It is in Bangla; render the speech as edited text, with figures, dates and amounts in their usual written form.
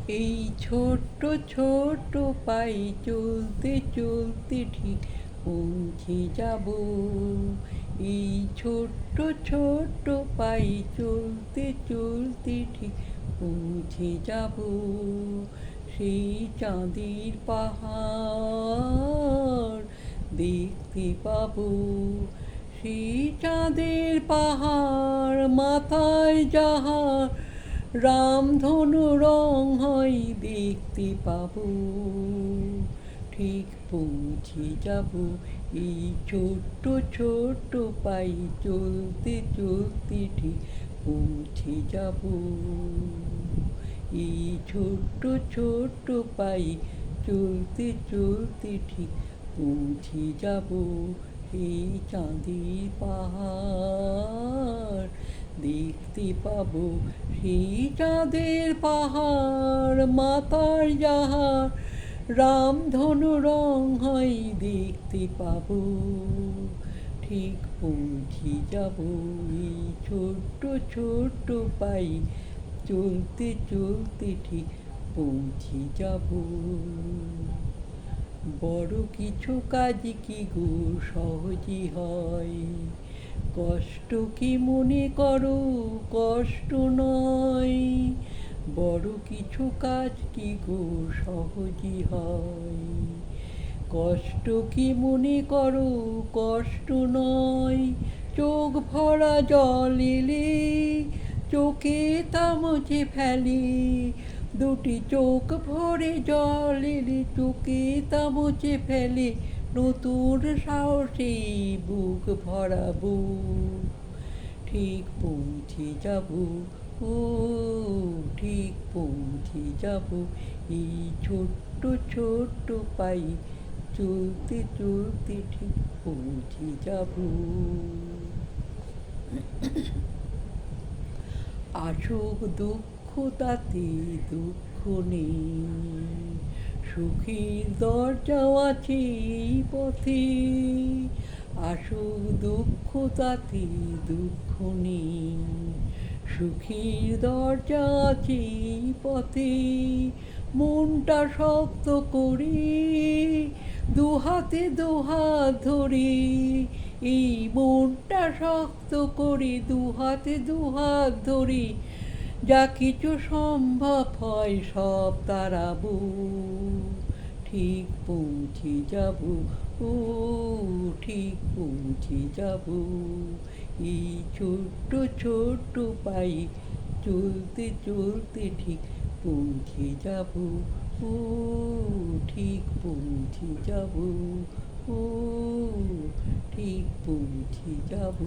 এই ছোট্ট ছোট্ট পায়ে চলতে চলতে ঠিক পৌঁছে যাব। এই ছোট্ট ছোট্ট পায়ে চলতে চলতে ঠিক পৌঁছে যাব। সেই চাঁদের পাহাড় দেখতে পাবো। সেই চাঁদের পাহাড় মাথায় যাহার রামধনু রং হয় দেখতে পাবো। ঠিক পৌঁছে যাব এই ছোট্ট ছোট্ট পায়ে চলতে চলতে ঠিক পৌঁছে যাব। এই ছোট্ট ছোট্ট পায়ে চলতে চলতে ঠিক পৌঁছে যাব। এই চাঁদের পাহাড় দেখতে পাবো। সেই চাঁদের পাহাড় মাথার যাহার রামধনু রং হয় দেখতে পাবো। ঠিক পৌঁছে যাব এই ছোট্ট ছোট্ট পায়ে চলতে চলতে ঠিক পৌঁছে যাব। বড় কিছু কাজ কি গো সহজে হয়, কষ্ট কি মনে করো কষ্ট নয়। বড় কিছু কাজ কি গো সহজে হয়, কষ্ট কি মনে করো কষ্ট নয়। চোখ ভরা জল এলে চোখে তা মুছে ফেলে, দুটি চোখ ভরে জল এলে চোখে তা মুছে ফেলে। নতুন সাহসে বুক ভরাবো। ঠিক পৌঁছে যাব ও ঠিক পৌঁছে যাব এই ছোট্ট ছোট্ট পায়ে চলতে চলতে ঠিক পৌঁছে যাব। আসুক দুঃখ তাতে দুঃখ নেই, সুখের দরজাও আছে এই পথে। আসুক দুঃখ তাতে দুঃখ নেই, সুখের দরজা আছে এই পথে। মনটা শক্ত করে দুহাতে দুহাত ধরে, এই মনটা শক্ত করে দুহাতে দুহাত ধরে যা কিছু সম্ভব হয় সব তাড়াবো। ঠিক পৌঁছে যাব ও ঠিক পৌঁছে যাব এই ছোট্ট ছোট্ট পায়ে চলতে চলতে ঠিক পৌঁছে যাব ও ঠিক পৌঁছে যাব ও ঠিক পৌঁছে যাব।